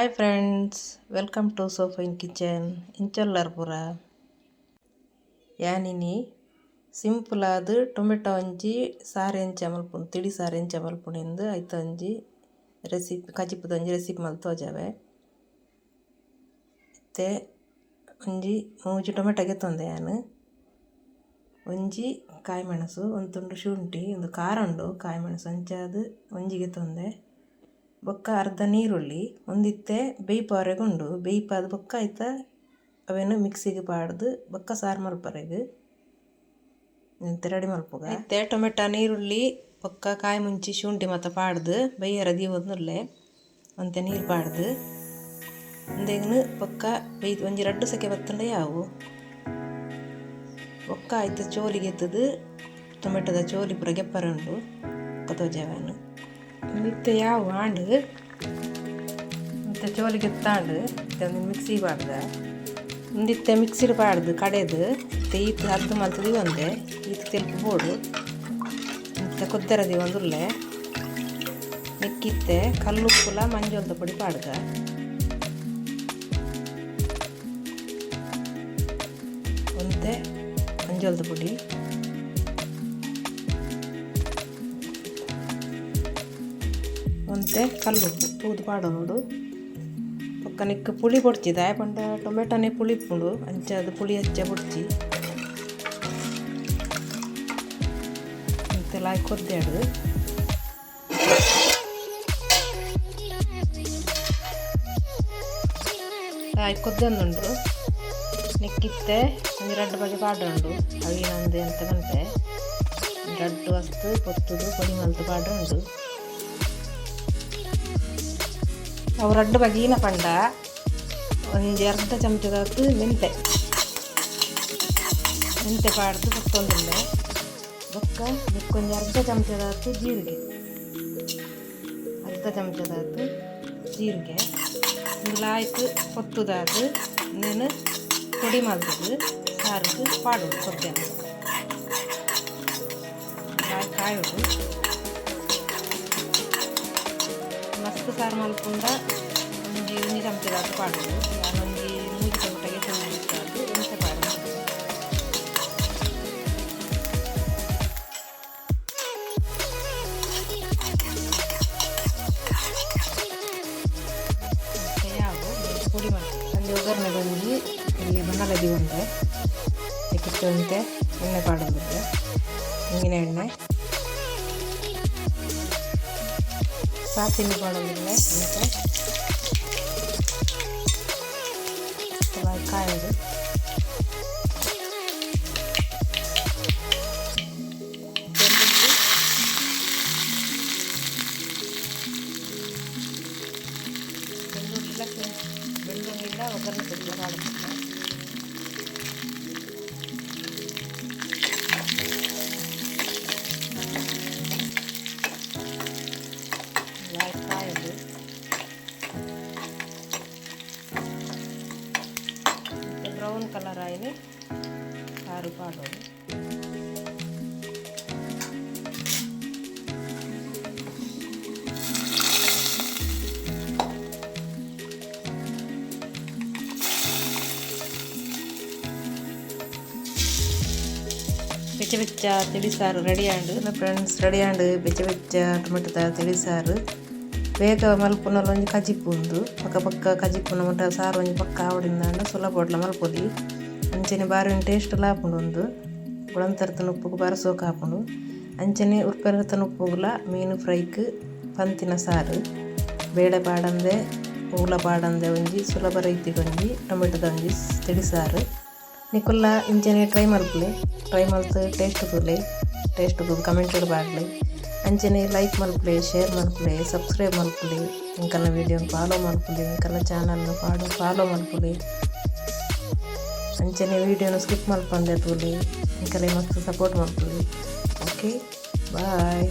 Hi friends, welcome to So Fine kitchen. ಇಂಚೊಲ್ಲರ್ ಪೂರ ಯಾನಿನಿ ಸಿಂಪಲ್ ಆದ ಟೊಮೆಟೊ ಒಂಜಿ ಸಾರು ಎಂಚ ಮಲ್ಪುಂಡು, ತಿಳಿ ಸಾರು ಎಂಚ ಮಲ್ಪುಂಡು ಐತ ಒಂಜಿ ರೆಸಿಪಿ ಕಜಿಪುದ ಒಂಜಿ ರೆಸಿಪಿ ಮಲ್ತು ತೋಜಾವೆ. ಮತ್ತೆ ಒಂಜಿ 3 ಟೊಮೆಟೊ ಗೆತ್ತೊಂದೆ ನಾನು, ಒಂಜಿ ಕಾಯಿ ಮೆಣಸು, ಒಂದು ತುಂಡು ಶುಂಠಿ, ಒಂದು ಖಾರ ಉಂಡು ಕಾಯಿ ಮೆಣಸು ಅಂಚಾದ ಒಂಜಿ ಗೆತ್ತೊಂದೆ, ಬೊಕ್ಕ ಅರ್ಧ ನೀರುಳ್ಳಿ ಒಂದಿತ್ತೆ ಬೇಯ್ಪವರೆಗೆ ಉಂಡು. ಬೇಯ್ಪಾದ ಬೊಕ್ಕ ಆಯ್ತ ಅವೇನು ಮಿಕ್ಸಿಗೆ ಪಾಡ್ದು ಬೊಕ್ಕ ಸಾರು ಮಲ್ಪರೆಗೆ ಇಂತ ರೆಡಿ ಮಲ್ಪುಗ. ಐತೆ ಟೊಮೆಟೊ ನೀರುಳ್ಳಿ ಬೊಕ್ಕ ಕಾಯಿ ಮುಂಚಿ ಶುಂಠಿ ಮತ್ತು ಪಾಡ್ದು ಬೈಯರ ದೀವೊಂದುಲ್ಲೆ ಅಂತೆ ನೀರು ಪಾಡ್ದು ಅಂದೇಗನು ಬೊಕ್ಕ ಬೇಯ್ದು ಒಂಜಿ 2 ಸೆಕೆ ಬತ್ತಂಡೆ ಯಾವು ಬೊಕ್ಕ ಆಯ್ತು ಚೋಲಿಗೆ ಎತ್ತದು ಟೊಮೆಟೊದ ಚೋಲಿ ಪೂರ ಗೆಪ್ಪರೆ ಉಂಡು ಬೊಕ್ಕ ತೋಜಾವನು ನಿತ್ಯ ಯಾವ ಆಂಡು ಮತ್ತು ಚೋಲಿಗೆ ತಾಂಡು ಒಂದು ಮಿಕ್ಸಿ ಪಾಡ್ದ ಒಂದಿತ್ತೆ ಮಿಕ್ಸಿಡ್ ಪಾಡ್ದು ಕಡೆದು ಈತ ಹದ್ದು ಮಲ್ತದಿ ಒಂದೆ ಈತ ತೆಲ್ಪು ಬೋಡು ಮತ್ತು ಕೊದ್ದರದಿ ಒಂದುಲ್ಲೆ ನೆಕ್ಕಿತ್ತೆ ಕಲ್ಲುಪ್ಪುಲ ಮಂಜೊಲ್ದ ಪುಡಿ ಪಾಡ್ದ ಒಂತೆ ಮಂಜೊಲ್ದ ಪುಡಿ ಒಂತೆ ಕಲ್ಲುಪ್ಪು ತೂದು ಪಾಡೋಡು ಪಕ್ಕ ನಿಕ್ಕ ಪುಳಿ പൊടിച്ചിದ ಪಂಡ ಟೊಮೆಟೊನೆ ಪುಳಿ ಪುಂಡು ಅಂಚದು ಪುಳಿ ಹಚ್ಚ പൊടിച്ച് ಅಂತೆಲ್ಲ ಕೊದ್ದಾಡು ಕೊದ್ದಂದುಂಡು ನೆಕ್ಕಿತ್ತೆ ಒಂದು 2 ಬಗೆ ಪಾಡುಂಡು ಅವಿನಂದು ಅಂತ ಬಂತೆ 2 ವಸ್ತು ಪೊತ್ತುದು ಪೊಡಿ ಮಲ್ತು ಪಾಡು ಉಂಡು. ಅವು 2 ಬಗೆಯಿನ ಪಂಡ ಒಂದು ಅರ್ಧ ಚಮಚದಷ್ಟು ಮೆಂತೆ ಪಾಡ್ದು ಕೊತ್ತೊಂದಿಲ್ಲ ಬೊಕ್ಕ ನಿಕ್ಕೊಂದು ಅರ್ಧ ಚಮಚದಷ್ಟು ಜೀರಿಗೆ ಒಂದು ಲಾಯ್ಕು ಕೊತ್ತುದಾದು ಇನ್ನೇನು ಪುಡಿ ಮಲ್ತದು ಸಾರಿಗೆ ಪಾಡೋದು ಕೊತ್ತೇನೆ ಕಾಯೋದು ಮಸ್ತ್ ಸಾರು ಮಲ್ಪುಂಡ ಒಂಜಿ ಚಮಚದಾತು ಪಾಡೋದು. ನಾನೊಂಜಿ 3 ಟೊಮೆಟೊಗೆ ತೊಂದಿದ್ದಾದು ಎಂತೆ ಪಾಡೋದು ಮತ್ತು ಯಾವ ಪುಡಿ ಮಾಡ್ತೀವಿ ಅಲ್ಲಿ ಒಗ್ಗರಣೆ ಬಂದು ಇಲ್ಲಿ ಬಣ್ಣಲದಿ ಉಂಡೆ ತೆಕ್ಕಿಟ್ಟುಂಟೆ ಎಣ್ಣೆ ಪಾಡೋದಿದೆ ತೆಂಗಿನ ಎಣ್ಣೆ ಸಾಸಿವೆ ಪಾಡೋದಿಲ್ಲ ಮತ್ತು ಕಾಯೋದು ಬೆಳ್ಳುಳ್ಳಿಲ್ಲ ಒಗ್ಗರಣೆ ತೆಗೆದು ಮಾಡೋದು ಕಾಯೋದು ಬ್ರೌನ್ ಕಲರ್ ಆಯ್ತು ಸಾರು ಪಾಡೋದು. ಬೆಚ್ಚ ತಿಳಿ ಸಾರು ರೆಡಿ ಆಂಡು ಫ್ರೆಂಡ್ಸ್, ರೆಡಿ ಆಂಡು ಬೆಚ್ಚ ಟೊಮೆಟೊದ ತಿಳಿ ಸಾರು ಬೇಗ ಮಲ್ಪುನಲ್ಲಿ ಒಂಜಿ ಕಜಿಪ್ಪುಂಡು ಪಕ್ಕ ಕಜಿಪ್ಪುನ ಮುಟ್ಟ ಸಾರು ಒಂಜಿ ಪಕ್ಕ ಆವಡಿಂದ ಸುಲಭ ಒಡ್ಲ ಮಲ್ಪೊಲಿ ಅಂಚನೆ ಬಾರಿ ಟೇಸ್ಟ್ ಲಾಪುಂಡು. ಒಂದು ಉಳಂತರ್ತನ ಉಪ್ಪುಗು ಬಾರಿ ಸೋಕು ಹಾಪುಂಡು ಅಂಚನೆ ಉರ್ಪೆರತನ ಉಪ್ಪುಗುಲ ಮೀನು ಫ್ರೈಕ್ ಪಂತಿನ ಸಾರು ಬೇಳೆ ಪಾಡಂದೆ ಉಗುಲ ಪಾಡಂದೆ ಒಂಜಿ ಸುಲಭ ರೀತಿಗೆ ಒಂಜಿ ಟೊಮೆಟೊದ ಒಂಜಿ ತಿಳಿ ಸಾರು ನಿಕುಲ್ಲ ಇಂಚನೆ ಟ್ರೈ ಮಲ್ತು ಟೇಸ್ಟ್ ಕಮೆಂಟ್ ಬಾಡ್ಲೆ ಅಂಚನೆ ಲೈಕ್ ಮಲ್ಪಲೆ, ಶೇರ್ ಮಲ್ಪಲೆ, ಸಬ್ಸ್ಕ್ರೈಬ್ ಮಲ್ಪಲೆ, ಇಂಕಲ್ನ ವೀಡಿಯೋನ ಫಾಲೋ ಮಲ್ಪಲೆ, ಇಂಕಲ್ನ ಚಾನಲ್ನ ಫಾಲೋ ಮಲ್ಪಲೆ ಅಂಚನೆ ವೀಡಿಯೋನ ಸ್ಕಿಪ್ ಮಲ್ಪಂದೆ ತೂಲಿ ಇಂಕಲೆ ಮಸ್ತ್ ಸಪೋರ್ಟ್ ಮಲ್ಪಲೆ. ಓಕೆ, ಬಾಯ್.